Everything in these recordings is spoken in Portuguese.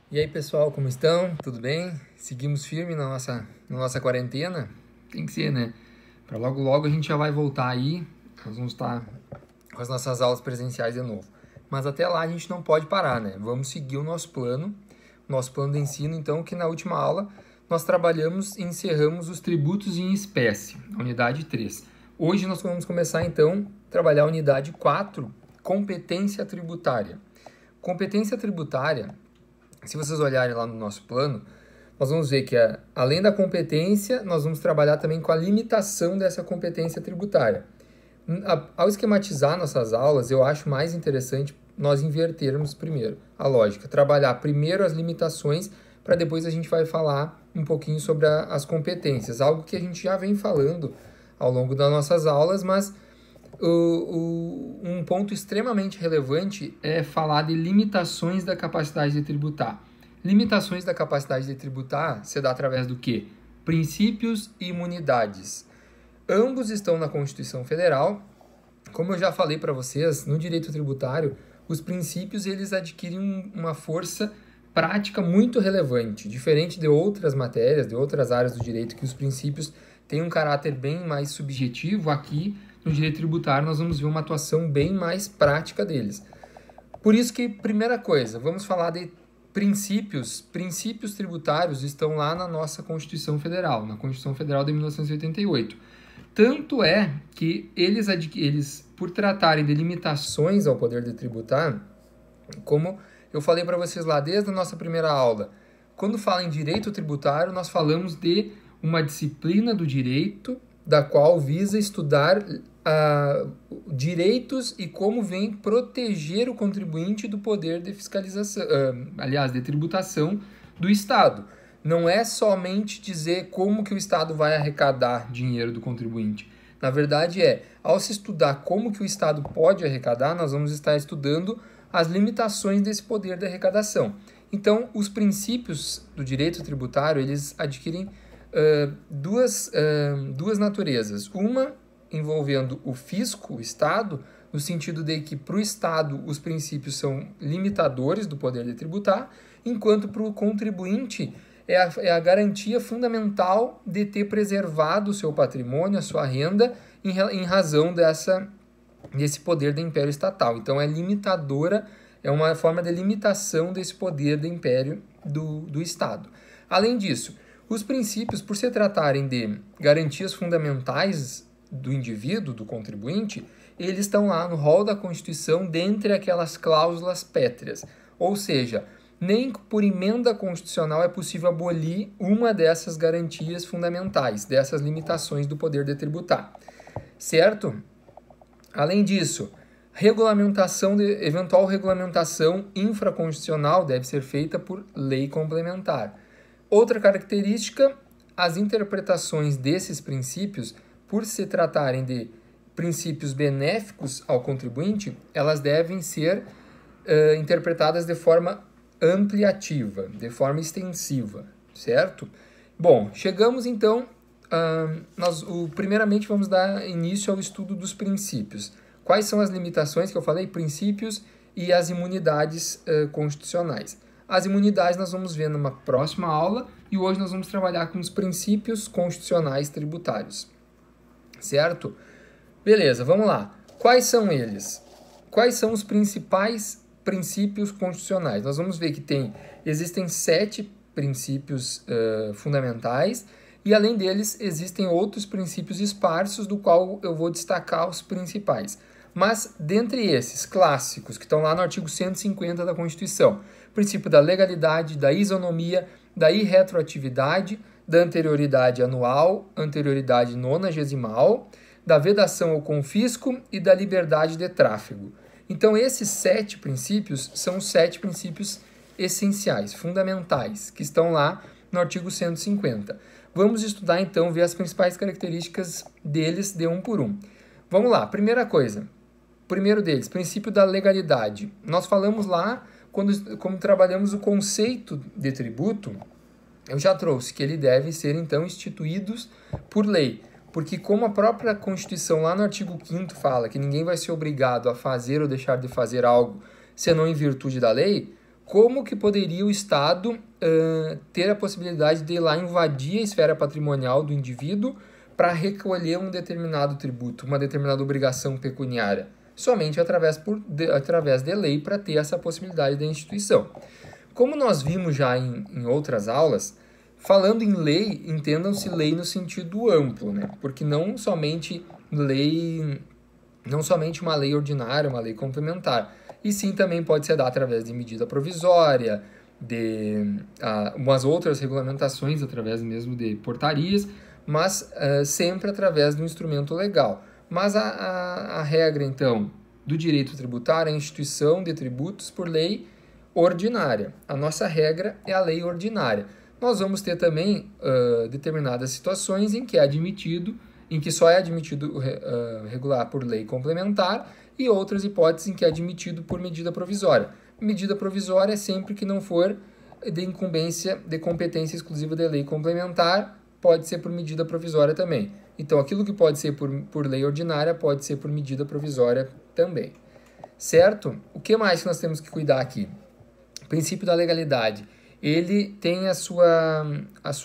E aí pessoal, como estão? Tudo bem? Seguimos firme na nossa quarentena? Tem que ser, né? Para logo logo a gente já vai voltar aí, nós vamos estar com as nossas aulas presenciais de novo. Mas até lá a gente não pode parar, né? Vamos seguir o nosso plano de ensino, então, que na última aula nós trabalhamos e encerramos os tributos em espécie, a unidade 3. Hoje nós vamos começar então a trabalhar a unidade 4, competência tributária. Competência tributária, se vocês olharem lá no nosso plano, nós vamos ver que além da competência, nós vamos trabalhar também com a limitação dessa competência tributária. Ao esquematizar nossas aulas, eu acho mais interessante nós invertermos primeiro a lógica, trabalhar primeiro as limitações, para depois a gente vai falar um pouquinho sobre as competências, algo que a gente já vem falando ao longo das nossas aulas, mas um ponto extremamente relevante é falar de limitações da capacidade de tributar. Limitações da capacidade de tributar se dá através do quê? Princípios e imunidades. Ambos estão na Constituição Federal. Como eu já falei para vocês, no direito tributário, os princípios eles adquirem uma força prática muito relevante, diferente de outras matérias, de outras áreas do direito, que os princípios têm um caráter bem mais subjetivo. Aqui, no direito tributário, nós vamos ver uma atuação bem mais prática deles. Por isso que, primeira coisa, vamos falar de princípios. Princípios tributários estão lá na nossa Constituição Federal, na Constituição Federal de 1988. Tanto é que eles, por tratarem de limitações ao poder de tributar, como eu falei para vocês lá desde a nossa primeira aula, quando fala em direito tributário, nós falamos de uma disciplina do direito da qual visa estudar direitos e como vem proteger o contribuinte do poder de fiscalização, de tributação do Estado. Não é somente dizer como que o Estado vai arrecadar dinheiro do contribuinte. Na verdade ao se estudar como que o Estado pode arrecadar, nós vamos estar estudando as limitações desse poder de arrecadação. Então, os princípios do direito tributário, eles adquirem duas naturezas. Uma envolvendo o fisco, o Estado, no sentido de que para o Estado os princípios são limitadores do poder de tributar, enquanto para o contribuinte é a garantia fundamental de ter preservado o seu patrimônio, a sua renda, em razão desse poder de império estatal. Então, é limitadora, é uma forma de limitação desse poder de império do Estado. Além disso, os princípios, por se tratarem de garantias fundamentais do indivíduo, do contribuinte, eles estão lá no rol da Constituição, dentre aquelas cláusulas pétreas. Ou seja, nem por emenda constitucional é possível abolir uma dessas garantias fundamentais, dessas limitações do poder de tributar. Certo? Além disso, eventual regulamentação infraconstitucional deve ser feita por lei complementar. Outra característica, as interpretações desses princípios, por se tratarem de princípios benéficos ao contribuinte, elas devem ser interpretadas de forma ampliativa, de forma extensiva, certo? Bom, chegamos então, primeiramente vamos dar início ao estudo dos princípios. Quais são as limitações que eu falei? Princípios e as imunidades constitucionais. As imunidades nós vamos ver numa próxima aula e hoje nós vamos trabalhar com os princípios constitucionais tributários, certo? Beleza, vamos lá. Quais são eles? Quais são os principais princípios constitucionais? Nós vamos ver que existem 7 princípios fundamentais e, além deles, existem outros princípios esparsos, do qual eu vou destacar os principais. Mas, dentre esses clássicos, que estão lá no artigo 150 da Constituição, princípio da legalidade, da isonomia, da irretroatividade, da anterioridade anual, anterioridade nonagesimal, da vedação ao confisco e da liberdade de tráfego. Então, esses 7 princípios são os 7 princípios essenciais, fundamentais, que estão lá no artigo 150. Vamos estudar, então, ver as principais características deles de um por um. Vamos lá, primeira coisa. Primeiro deles, princípio da legalidade. Nós falamos lá, quando trabalhamos o conceito de tributo, eu já trouxe que ele deve ser, então, instituídos por lei. Porque como a própria Constituição, lá no artigo 5º, fala que ninguém vai ser obrigado a fazer ou deixar de fazer algo senão em virtude da lei, como que poderia o Estado ter a possibilidade de ir lá invadir a esfera patrimonial do indivíduo para recolher um determinado tributo, uma determinada obrigação pecuniária? Somente através de lei para ter essa possibilidade da instituição. Como nós vimos já em outras aulas, falando em lei, entendam-se lei no sentido amplo, né? Porque não somente uma lei ordinária, uma lei complementar, e sim também pode ser dada através de medida provisória, de umas outras regulamentações, através mesmo de portarias, mas sempre através de um instrumento legal. Mas a regra, então, do direito tributário é a instituição de tributos por lei ordinária. A nossa regra é a lei ordinária. Nós vamos ter também determinadas situações em que só é admitido regular por lei complementar e outras hipóteses em que é admitido por medida provisória. Medida provisória é sempre que não for de incumbência de competência exclusiva de lei complementar, pode ser por medida provisória também. Então, aquilo que pode ser por lei ordinária pode ser por medida provisória também. Certo? O que mais que nós temos que cuidar aqui? O princípio da legalidade. Ele tem a sua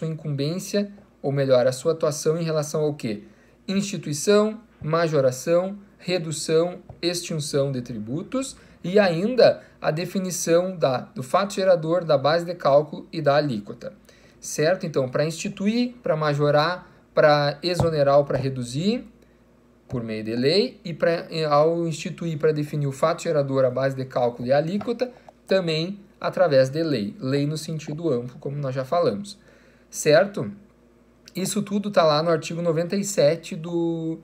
incumbência, ou melhor, a sua atuação em relação ao quê? Instituição, majoração, redução, extinção de tributos e ainda a definição do fato gerador, da base de cálculo e da alíquota. Certo? Então, para instituir, para majorar, para exonerar ou para reduzir, por meio de lei, e ao instituir para definir o fato gerador, a base de cálculo e a alíquota, também através de lei. Lei no sentido amplo, como nós já falamos. Certo? Isso tudo está lá no artigo 97 do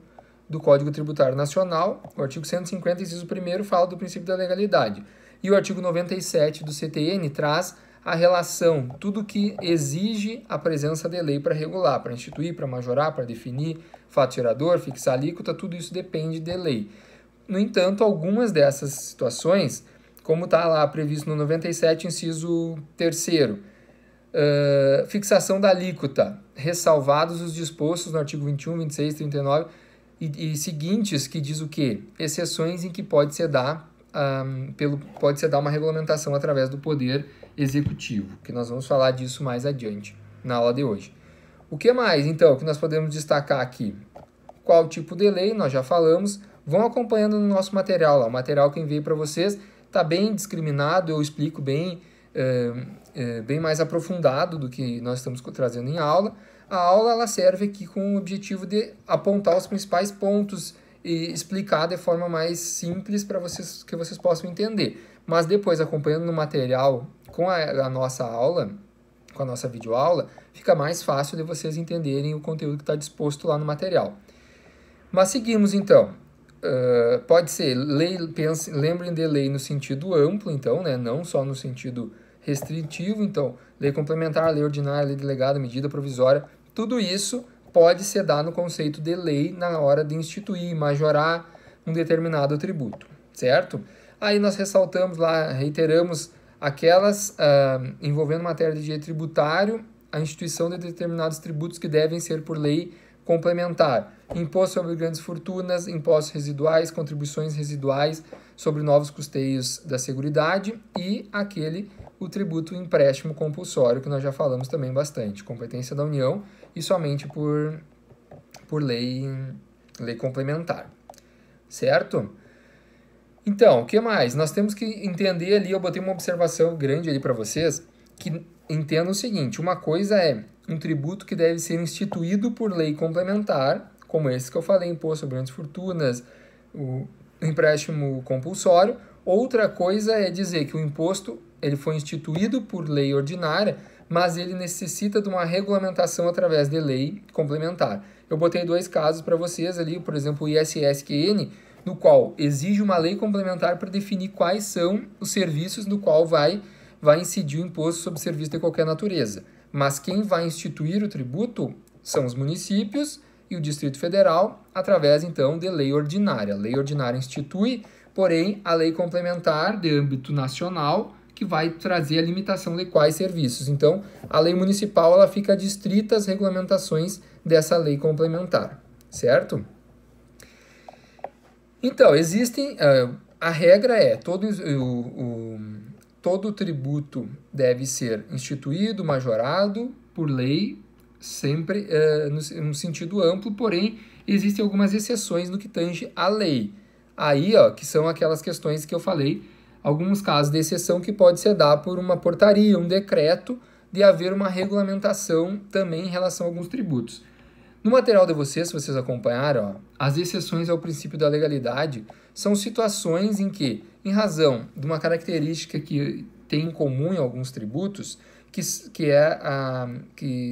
Código Tributário Nacional. O artigo 150, inciso 1º, fala do princípio da legalidade. E o artigo 97 do CTN traz a relação, tudo que exige a presença de lei para regular, para instituir, para majorar, para definir fato gerador, fixar alíquota, tudo isso depende de lei. No entanto, algumas dessas situações, como está lá previsto no 97, inciso 3º, fixação da alíquota, ressalvados os dispostos no artigo 21, 26, 39 e seguintes, que diz o quê? Exceções em que pode se dar uma regulamentação através do Poder Executivo, que nós vamos falar disso mais adiante na aula de hoje. O que mais, então, que nós podemos destacar aqui? Qual tipo de lei, nós já falamos, vão acompanhando no nosso material lá. O material que enviei para vocês está bem discriminado, eu explico bem mais aprofundado do que nós estamos trazendo em aula. A aula ela serve aqui com o objetivo de apontar os principais pontos e explicar de forma mais simples para que vocês possam entender. Mas depois, acompanhando no material com a nossa aula, com a nossa videoaula, fica mais fácil de vocês entenderem o conteúdo que está disposto lá no material. Mas seguimos então. Pode ser lei, lembrem de lei no sentido amplo, então, né? Não só no sentido restritivo, então, lei complementar, lei ordinária, lei delegada, medida provisória, tudo isso pode ser dado no conceito de lei na hora de instituir, majorar um determinado tributo, certo? Aí nós ressaltamos lá, reiteramos aquelas envolvendo matéria de direito tributário, a instituição de determinados tributos que devem ser por lei complementar. Imposto sobre grandes fortunas, impostos residuais, contribuições residuais sobre novos custeios da Seguridade e o tributo empréstimo compulsório, que nós já falamos também bastante, competência da União e somente por lei complementar, certo? Então, o que mais? Nós temos que entender ali, eu botei uma observação grande ali para vocês, que entendam o seguinte, uma coisa é um tributo que deve ser instituído por lei complementar, como esse que eu falei, imposto sobre grandes fortunas, o empréstimo compulsório. Outra coisa é dizer que o imposto ele foi instituído por lei ordinária, mas ele necessita de uma regulamentação através de lei complementar. Eu botei 2 casos para vocês ali, por exemplo, o ISSQN, no qual exige uma lei complementar para definir quais são os serviços no qual vai incidir o imposto sobre serviço de qualquer natureza. Mas quem vai instituir o tributo são os municípios e o Distrito Federal, através, então, de lei ordinária. A lei ordinária institui, porém, a lei complementar de âmbito nacional, que vai trazer a limitação de quais serviços. Então, a lei municipal ela fica adstrita às regulamentações dessa lei complementar, certo? Então, existem... a regra é, todo tributo deve ser instituído, majorado por lei, sempre no sentido amplo, porém, existem algumas exceções no que tange à lei. Aí, que são aquelas questões que eu falei, alguns casos de exceção que pode ser dado por uma portaria, um decreto, de haver uma regulamentação também em relação a alguns tributos. No material de vocês, se vocês acompanharam, as exceções ao princípio da legalidade são situações em que, em razão de uma característica que tem em comum em alguns tributos, que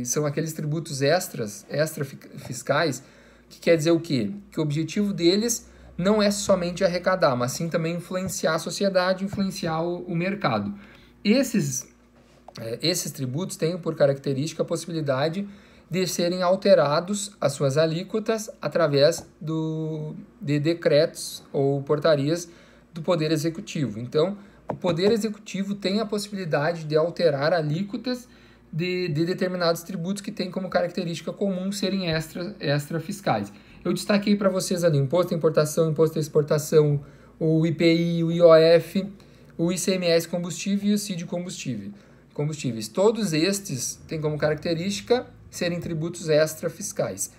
são aqueles tributos extrafiscais, que quer dizer o quê? Que o objetivo deles não é somente arrecadar, mas sim também influenciar a sociedade, influenciar o mercado. Esses tributos têm por característica a possibilidade de serem alterados as suas alíquotas através de decretos ou portarias do Poder Executivo. Então, o Poder Executivo tem a possibilidade de alterar alíquotas de determinados tributos que têm como característica comum serem extrafiscais. Eu destaquei para vocês ali imposto à importação, imposto à exportação, o IPI, o IOF, o ICMS combustível e o CID combustíveis. Todos estes têm como característica serem tributos extrafiscais.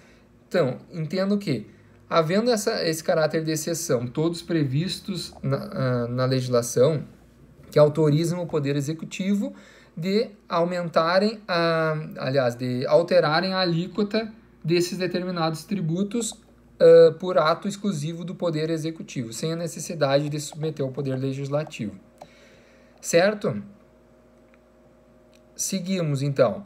Então, entendo que, havendo esse caráter de exceção, todos previstos na legislação, que autorizam o Poder Executivo de alterarem a alíquota desses determinados tributos por ato exclusivo do Poder Executivo, sem a necessidade de submeter ao Poder Legislativo. Certo? Seguimos, então.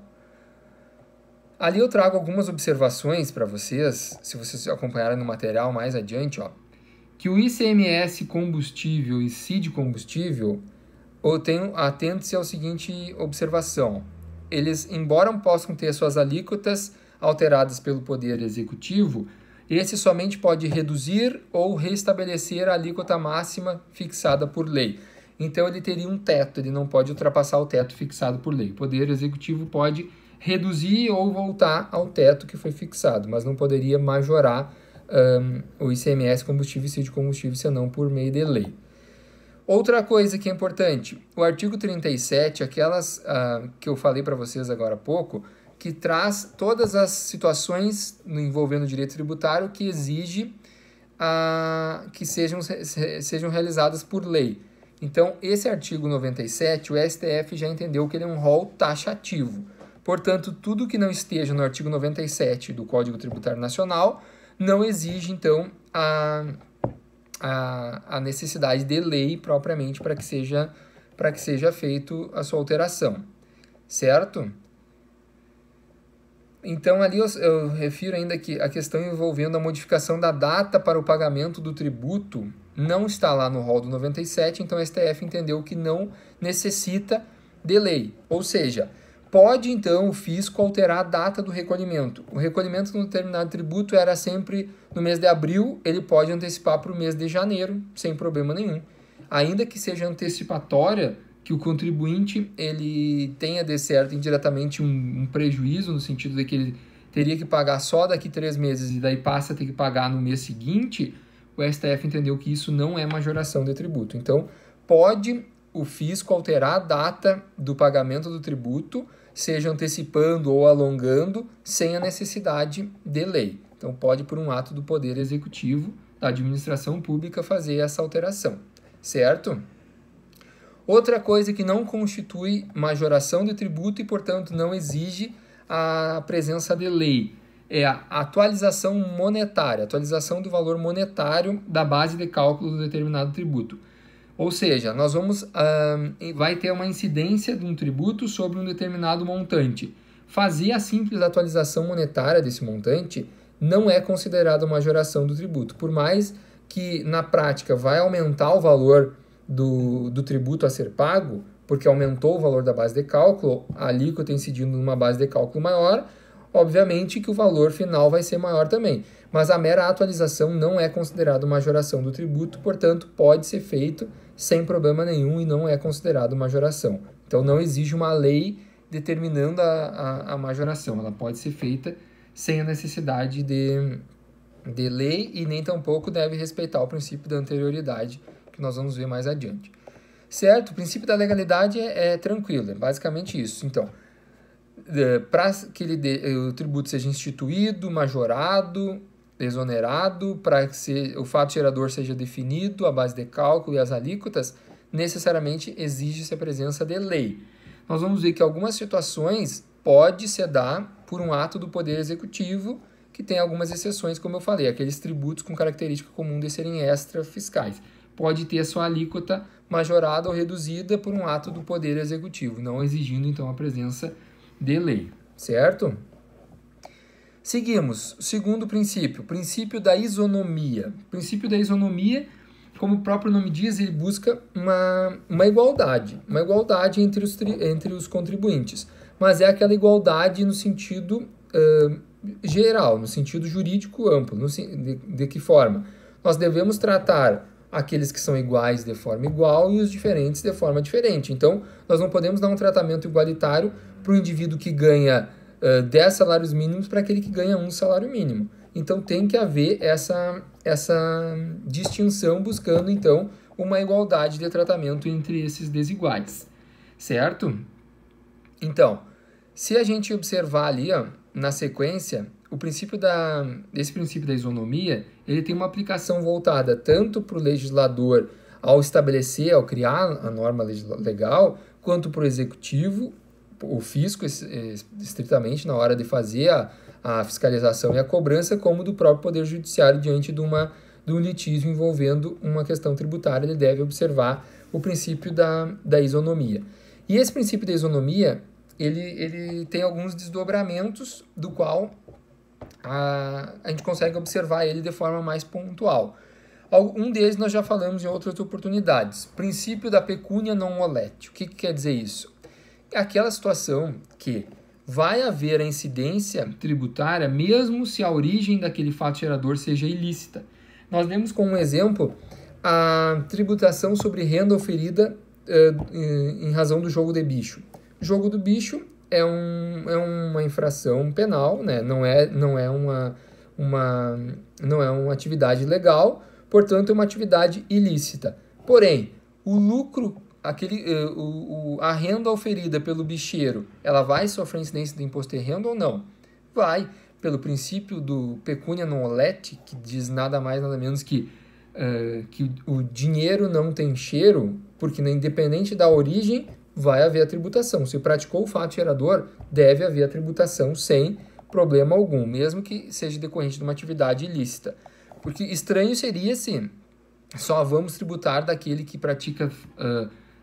Ali eu trago algumas observações para vocês, se vocês acompanharem no material mais adiante, que o ICMS combustível e CID combustível, atente-se à seguinte observação. Eles, embora possam ter suas alíquotas alteradas pelo Poder Executivo, esse somente pode reduzir ou restabelecer a alíquota máxima fixada por lei. Então, ele teria um teto, ele não pode ultrapassar o teto fixado por lei. O Poder Executivo pode reduzir ou voltar ao teto que foi fixado, mas não poderia majorar o ICMS combustível e CID combustível, senão por meio de lei. Outra coisa que é importante, o artigo 37, aquelas que eu falei para vocês agora há pouco, que traz todas as situações envolvendo o direito tributário que exige que sejam realizadas por lei. Então, esse artigo 97, o STF já entendeu que ele é um rol taxativo. Portanto, tudo que não esteja no artigo 97 do Código Tributário Nacional não exige, então, a necessidade de lei propriamente para que seja feito a sua alteração. Certo? Então, ali eu refiro ainda que a questão envolvendo a modificação da data para o pagamento do tributo não está lá no rol do 97, então o STF entendeu que não necessita de lei. Ou seja, pode, então, o fisco alterar a data do recolhimento. O recolhimento de um determinado tributo era sempre no mês de abril, ele pode antecipar para o mês de janeiro, sem problema nenhum. Ainda que seja antecipatória, que o contribuinte ele tenha, de certo, indiretamente um prejuízo, no sentido de que ele teria que pagar só daqui 3 meses e daí passa a ter que pagar no mês seguinte, o STF entendeu que isso não é majoração de tributo. Então, pode o fisco alterar a data do pagamento do tributo, seja antecipando ou alongando, sem a necessidade de lei. Então, pode, por um ato do Poder Executivo, da administração pública, fazer essa alteração. Certo? Outra coisa que não constitui majoração de tributo e, portanto, não exige a presença de lei é a atualização monetária, atualização do valor monetário da base de cálculo do determinado tributo. Ou seja, nós vai ter uma incidência de um tributo sobre um determinado montante. Fazer a simples atualização monetária desse montante não é considerado majoração do tributo, por mais que na prática vai aumentar o valor do tributo a ser pago, porque aumentou o valor da base de cálculo, a alíquota incidindo numa base de cálculo maior, obviamente que o valor final vai ser maior também. Mas a mera atualização não é considerada majoração do tributo, portanto, pode ser feito sem problema nenhum e não é considerado majoração. Então, não exige uma lei determinando a majoração. Ela pode ser feita sem a necessidade de lei e nem tampouco deve respeitar o princípio da anterioridade, que nós vamos ver mais adiante. certo? O princípio da legalidade é tranquilo, é basicamente isso. Então, para que o tributo seja instituído, majorado, exonerado, para que o fato gerador seja definido, a base de cálculo e as alíquotas, necessariamente exige-se a presença de lei. Nós vamos ver que algumas situações pode se dar por um ato do Poder Executivo, que tem algumas exceções, como eu falei, aqueles tributos com característica comum de serem extrafiscais. Pode ter a sua alíquota majorada ou reduzida por um ato do Poder Executivo, não exigindo, então, a presença de lei, certo? Seguimos. Segundo princípio, princípio da isonomia. O princípio da isonomia, como o próprio nome diz, ele busca uma igualdade entre os contribuintes, mas é aquela igualdade no sentido geral, no sentido jurídico amplo. De que forma? Nós devemos tratar aqueles que são iguais de forma igual e os diferentes de forma diferente. Então, nós não podemos dar um tratamento igualitário para o indivíduo que ganha 10 salários mínimos para aquele que ganha 1 salário mínimo. Então, tem que haver essa distinção, buscando, então, uma igualdade de tratamento entre esses desiguais, certo? Então, se a gente observar ali, na sequência, esse princípio da isonomia, ele tem uma aplicação voltada tanto para o legislador ao estabelecer, ao criar a norma legal, quanto para o executivo, o fisco, estritamente, na hora de fazer a fiscalização e a cobrança, como do próprio Poder Judiciário diante de um litígio envolvendo uma questão tributária. Ele deve observar o princípio da isonomia. E esse princípio da isonomia, ele tem alguns desdobramentos, do qual a gente consegue observar ele de forma mais pontual. Um deles nós já falamos em outras oportunidades. Princípio da pecúnia non olet. O que quer dizer isso? É aquela situação que vai haver a incidência tributária mesmo se a origem daquele fato gerador seja ilícita. Nós demos como exemplo a tributação sobre renda oferida em razão do jogo de bicho. O jogo do bicho é uma infração penal, né? Não é uma atividade legal, portanto é uma atividade ilícita. Porém, o lucro, a renda oferida pelo bicheiro, ela vai sofrer incidência do imposto de renda ou não? Vai, pelo princípio do pecúnia non olet, que diz nada mais nada menos que o dinheiro não tem cheiro, porque independente da origem, vai haver a tributação. Se praticou o fato gerador, deve haver a tributação sem problema algum, mesmo que seja decorrente de uma atividade ilícita. Porque estranho seria se só vamos tributar daquele que pratica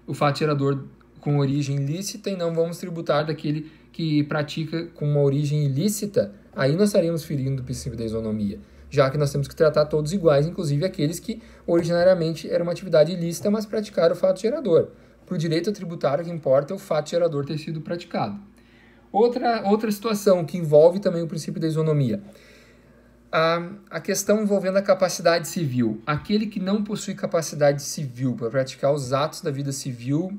o fato gerador com origem ilícita e não vamos tributar daquele que pratica com uma origem ilícita. Aí nós estaríamos ferindo o princípio da isonomia, já que nós temos que tratar todos iguais, inclusive aqueles que originariamente era uma atividade ilícita, mas praticaram o fato gerador. Para o direito tributário, o que importa é o fato gerador ter sido praticado. Outra situação que envolve também o princípio da isonomia. A questão envolvendo a capacidade civil. Aquele que não possui capacidade civil para praticar os atos da vida civil,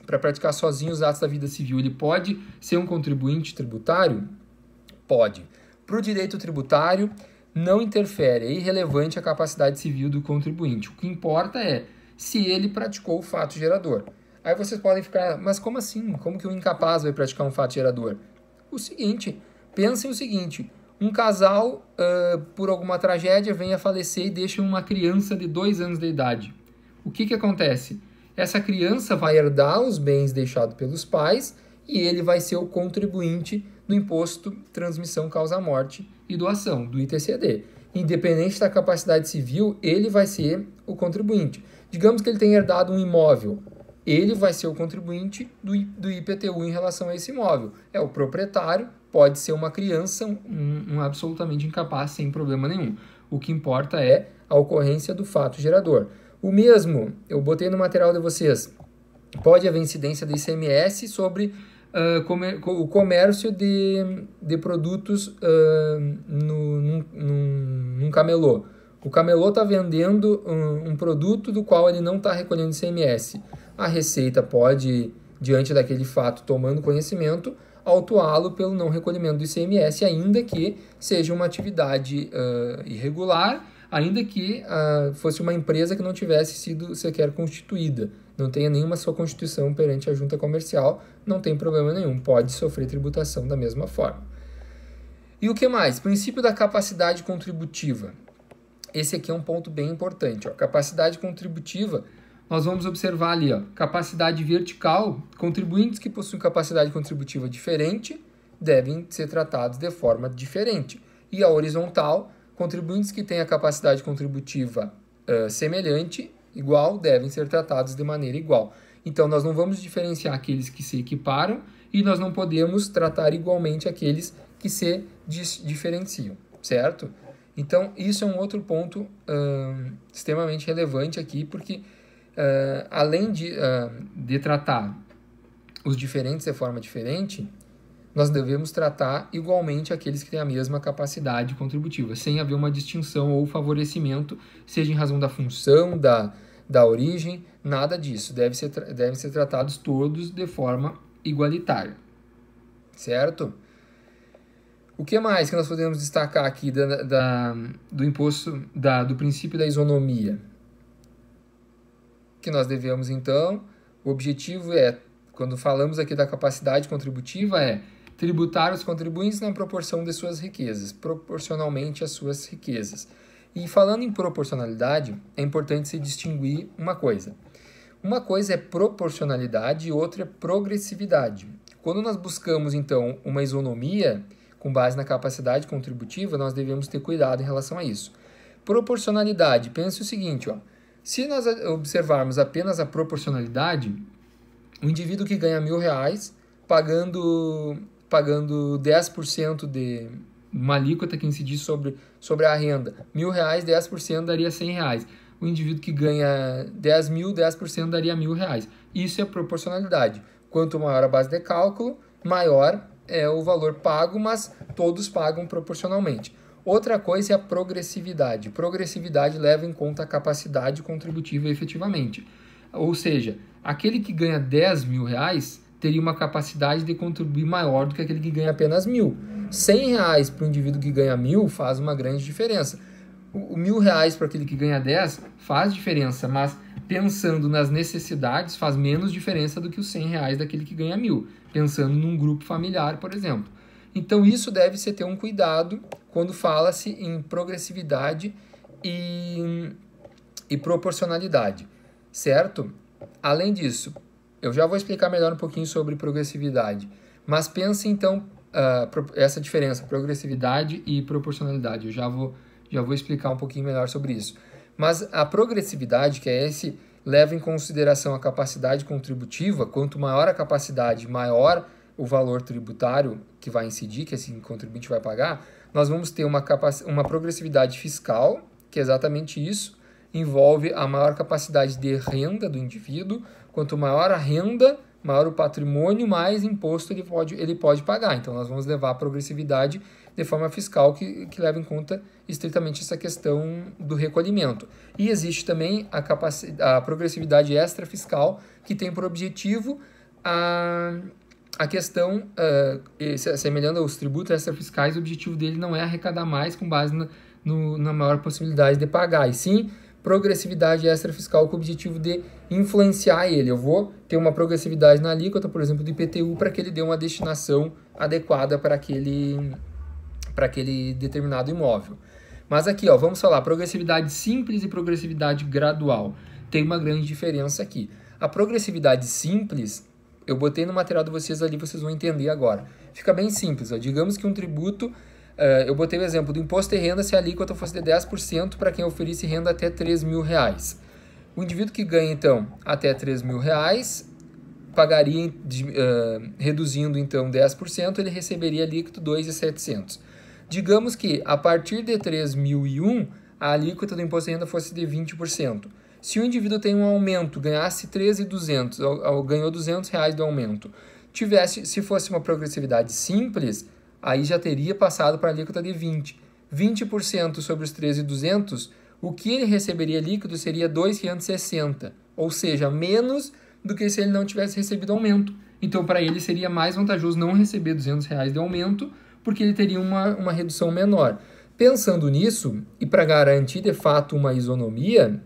para praticar sozinho os atos da vida civil, ele pode ser um contribuinte tributário? Pode. Para o direito tributário, não interfere, é irrelevante a capacidade civil do contribuinte. O que importa é se ele praticou o fato gerador. Aí vocês podem ficar, mas como assim? Como que o incapaz vai praticar um fato gerador? O seguinte, pensem o seguinte, um casal, por alguma tragédia, vem a falecer e deixa uma criança de 2 anos de idade. O que acontece? Essa criança vai herdar os bens deixados pelos pais e ele vai ser o contribuinte do imposto transmissão causa-morte e doação, do ITCD. Independente da capacidade civil, ele vai ser o contribuinte. Digamos que ele tenha herdado um imóvel, ele vai ser o contribuinte do IPTU em relação a esse imóvel. É o proprietário, pode ser uma criança, um absolutamente incapaz, sem problema nenhum. O que importa é a ocorrência do fato gerador. O mesmo, eu botei no material de vocês, pode haver incidência do ICMS sobre o comércio de produtos num camelô. O camelô está vendendo um produto do qual ele não está recolhendo ICMS. A Receita pode, diante daquele fato, tomando conhecimento, autuá-lo pelo não recolhimento do ICMS, ainda que seja uma atividade irregular, ainda que fosse uma empresa que não tivesse sido sequer constituída, não tenha nenhuma sua constituição perante a junta comercial, não tem problema nenhum, pode sofrer tributação da mesma forma. E o que mais? Princípio da capacidade contributiva. Esse aqui é um ponto bem importante. Ó. Capacidade contributiva, nós vamos observar ali, ó, capacidade vertical, contribuintes que possuem capacidade contributiva diferente devem ser tratados de forma diferente. E a horizontal, contribuintes que têm a capacidade contributiva semelhante, igual, devem ser tratados de maneira igual. Então, nós não vamos diferenciar aqueles que se equiparam e nós não podemos tratar igualmente aqueles que se diferenciam, certo? Então, isso é um outro ponto extremamente relevante aqui, porque além de tratar os diferentes de forma diferente, nós devemos tratar igualmente aqueles que têm a mesma capacidade contributiva, sem haver uma distinção ou favorecimento, seja em razão da função, da origem, nada disso. Devem ser tratados todos de forma igualitária, certo? O que mais que nós podemos destacar aqui do imposto, do princípio da isonomia? Que nós devemos, então, o objetivo quando falamos aqui da capacidade contributiva, tributar os contribuintes na proporção de suas riquezas, proporcionalmente às suas riquezas. E falando em proporcionalidade, é importante se distinguir uma coisa. Uma coisa é proporcionalidade e outra é progressividade. Quando nós buscamos, então, uma isonomia com base na capacidade contributiva, nós devemos ter cuidado em relação a isso. Proporcionalidade, pense o seguinte, ó, se nós observarmos apenas a proporcionalidade, o indivíduo que ganha R$1.000 pagando 10% de uma alíquota que incide sobre a renda, R$1.000, 10% daria R$100. O indivíduo que ganha 10.000, 10% daria R$1.000. Isso é proporcionalidade. Quanto maior a base de cálculo, maior é o valor pago, mas todos pagam proporcionalmente. Outra coisa é a progressividade. Progressividade leva em conta a capacidade contributiva efetivamente. Ou seja, aquele que ganha R$10.000 teria uma capacidade de contribuir maior do que aquele que ganha apenas R$1.000. R$100 para o indivíduo que ganha 1.000 faz uma grande diferença. O R$1.000 para aquele que ganha 10 faz diferença, mas pensando nas necessidades faz menos diferença do que os R$100 daquele que ganha 1.000, pensando num grupo familiar, por exemplo. Então isso deve-se ter um cuidado quando fala-se em progressividade e proporcionalidade, certo? Além disso, eu já vou explicar melhor um pouquinho sobre progressividade, mas pense então essa diferença, progressividade e proporcionalidade. Eu já vou explicar um pouquinho melhor sobre isso. Mas a progressividade, que é leva em consideração a capacidade contributiva. Quanto maior a capacidade, maior o valor tributário que vai incidir, que esse contribuinte vai pagar. Nós vamos ter uma progressividade fiscal, que é exatamente isso, envolve a maior capacidade de renda do indivíduo. Quanto maior a renda, maior o patrimônio, mais imposto ele pode pagar. Então, nós vamos levar a progressividade de forma fiscal que leva em conta estritamente essa questão do recolhimento. E existe também a progressividade extrafiscal, que tem por objetivo a questão, semelhante aos tributos extrafiscais, o objetivo dele não é arrecadar mais com base na maior possibilidade de pagar, e sim progressividade extrafiscal com o objetivo de influenciar ele. Eu vou ter uma progressividade na alíquota, por exemplo, do IPTU, para que ele dê uma destinação adequada para aquele determinado imóvel. Mas aqui, vamos falar progressividade simples e progressividade gradual. Tem uma grande diferença aqui. A progressividade simples, eu botei no material de vocês ali, vocês vão entender agora. Fica bem simples. Digamos que um tributo, eu botei o exemplo do imposto de renda se a alíquota fosse de 10% para quem oferece renda até R$3.000. O indivíduo que ganha, então, até R$3.000, pagaria, reduzindo, então, 10%, ele receberia líquido 2.700. Digamos que, a partir de 3.001, a alíquota do imposto de renda fosse de 20%. Se o indivíduo tem um aumento, ganhasse 13.200, ganhou R$200 do aumento, se fosse uma progressividade simples, aí já teria passado para a alíquota de 20%. 20% sobre os 13.200, o que ele receberia líquido seria R$2.560, ou seja, menos do que se ele não tivesse recebido aumento. Então, para ele seria mais vantajoso não receber R$200 de aumento, porque ele teria uma redução menor. Pensando nisso, e para garantir de fato uma isonomia,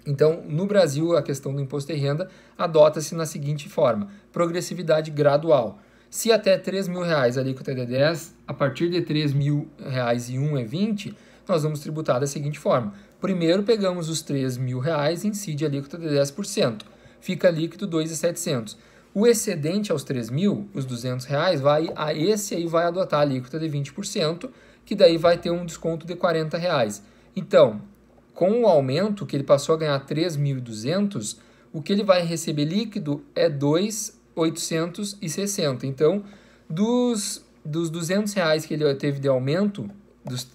então, no Brasil, a questão do imposto de renda adota-se na seguinte forma: progressividade gradual. Se até R$3.000 a alíquota é de 10, a partir de R$3.000 e 1 é 20, nós vamos tributar da seguinte forma. Primeiro pegamos os R$3.000 e incide a alíquota de 10%. Fica líquido 2.700. O excedente aos 3.000, os R$200, esse aí vai adotar a alíquota de 20%, que daí vai ter um desconto de R$40. Então, com o aumento, que ele passou a ganhar 3.200, o que ele vai receber líquido é 2.860. Então, dos R$200 que ele teve de aumento,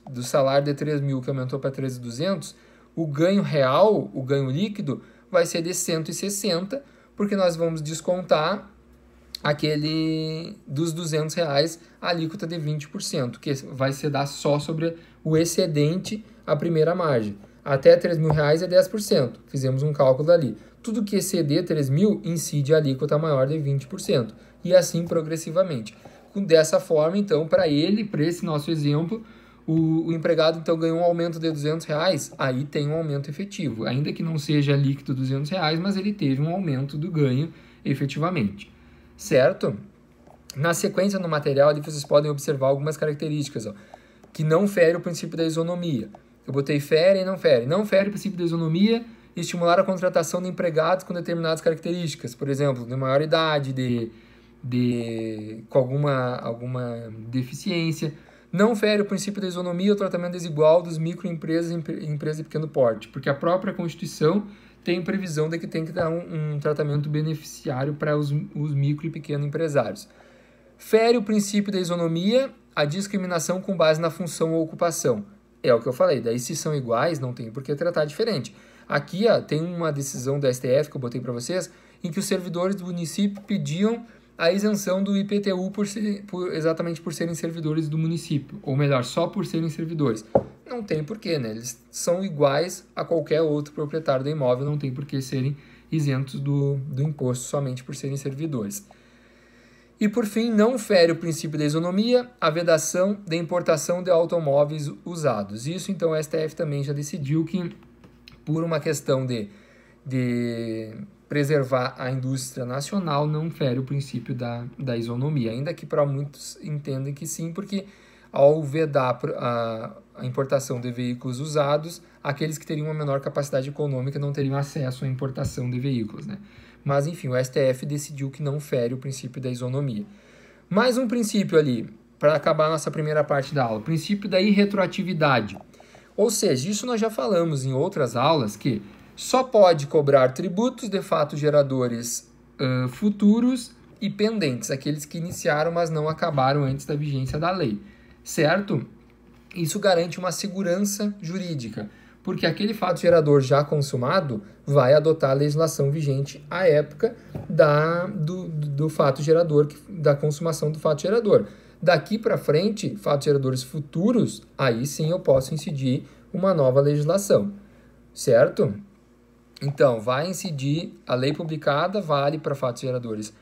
do salário de 3.000 que aumentou para 3.200, o ganho real, o ganho líquido, vai ser de 160, porque nós vamos descontar aquele dos R$200 a alíquota de 20%, que vai se dar só sobre o excedente, a primeira margem. Até R$3.000 é 10%. Fizemos um cálculo ali. Tudo que exceder 3.000 incide a alíquota maior de 20%. E assim progressivamente. Dessa forma, então, para esse nosso exemplo, o empregado então ganhou um aumento de R$200, aí tem um aumento efetivo. Ainda que não seja líquido R$200, mas ele teve um aumento do ganho efetivamente. Certo? Na sequência, no material, ali vocês podem observar algumas características, que não fere o princípio da isonomia. Eu botei fere e não fere. Não fere o princípio da isonomia e estimular a contratação de empregados com determinadas características. Por exemplo, de maior idade, com alguma deficiência. Não fere o princípio da isonomia ou tratamento desigual dos microempresas e empresas de pequeno porte, porque a própria Constituição tem previsão de que tem que dar um tratamento beneficiário para os micro e pequenos empresários. Fere o princípio da isonomia, a discriminação com base na função ou ocupação. É o que eu falei, daí se são iguais, não tem por que tratar diferente. Aqui tem uma decisão do STF que eu botei para vocês, em que os servidores do município pediam a isenção do IPTU exatamente por serem servidores do município, ou melhor, só por serem servidores. Não tem porquê, né? Eles são iguais a qualquer outro proprietário do imóvel, não tem por que serem isentos do imposto somente por serem servidores. E, por fim, não fere o princípio da isonomia, a vedação da importação de automóveis usados. Isso, então, o STF também já decidiu que, por uma questão de preservar a indústria nacional, não fere o princípio da isonomia, ainda que para muitos entendem que sim, porque ao vedar a importação de veículos usados, aqueles que teriam uma menor capacidade econômica não teriam acesso à importação de veículos, né? Mas, enfim, o STF decidiu que não fere o princípio da isonomia. Mais um princípio ali, para acabar a nossa primeira parte da aula, o princípio da irretroatividade. Ou seja, isso nós já falamos em outras aulas, que só pode cobrar tributos de fato geradores futuros e pendentes, aqueles que iniciaram, mas não acabaram antes da vigência da lei, certo? Isso garante uma segurança jurídica, porque aquele fato gerador já consumado vai adotar a legislação vigente à época do fato gerador, da consumação do fato gerador. Daqui para frente, fatos geradores futuros, aí sim eu posso incidir uma nova legislação, certo? Então, vai incidir, a lei publicada vale para fatos geradores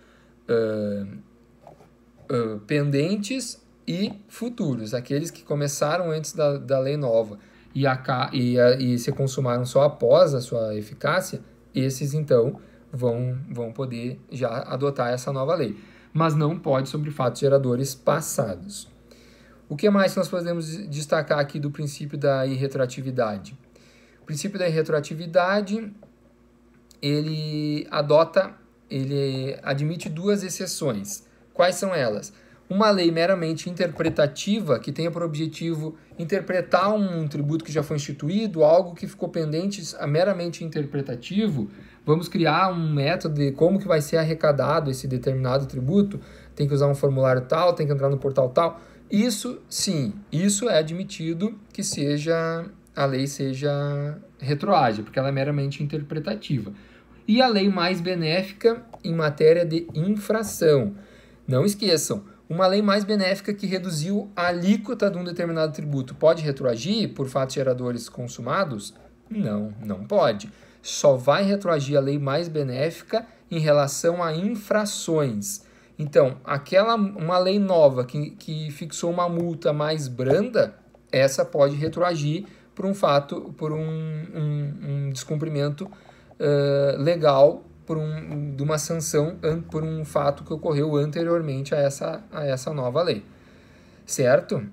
pendentes e futuros, aqueles que começaram antes da lei nova e se consumaram só após a sua eficácia, esses então vão poder já adotar essa nova lei. Mas não pode sobre fatos geradores passados. O que mais nós podemos destacar aqui do princípio da irretroatividade? O princípio da irretroatividade, ele admite duas exceções. Quais são elas? Uma lei meramente interpretativa, que tenha por objetivo interpretar um tributo que já foi instituído, algo que ficou pendente, meramente interpretativo. Vamos criar um método de como que vai ser arrecadado esse determinado tributo, tem que usar um formulário tal, tem que entrar no portal tal. Isso, sim, isso é admitido que a lei seja retroágil, porque ela é meramente interpretativa. E a lei mais benéfica em matéria de infração. Não esqueçam, uma lei mais benéfica que reduziu a alíquota de um determinado tributo pode retroagir por fatos geradores consumados? Não, não pode. Só vai retroagir a lei mais benéfica em relação a infrações. Então, uma lei nova que fixou uma multa mais branda, essa pode retroagir por um fato, por um descumprimento legal, de uma sanção por um fato que ocorreu anteriormente a essa nova lei, certo?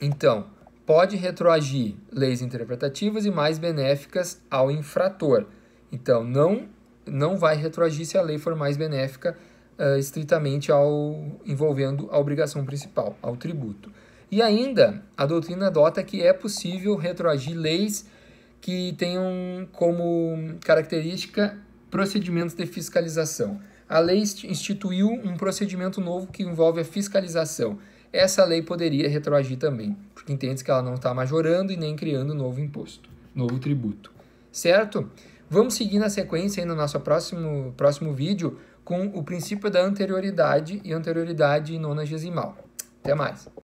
Então, pode retroagir leis interpretativas e mais benéficas ao infrator. Então, não vai retroagir se a lei for mais benéfica estritamente envolvendo a obrigação principal, ao tributo. E ainda, a doutrina adota que é possível retroagir leis que tenham como característica procedimentos de fiscalização. A lei instituiu um procedimento novo que envolve a fiscalização. Essa lei poderia retroagir também, porque entende que ela não está majorando e nem criando novo imposto, novo tributo. Certo? Vamos seguir na sequência aí no nosso próximo vídeo com o princípio da anterioridade e anterioridade nonagesimal. Até mais!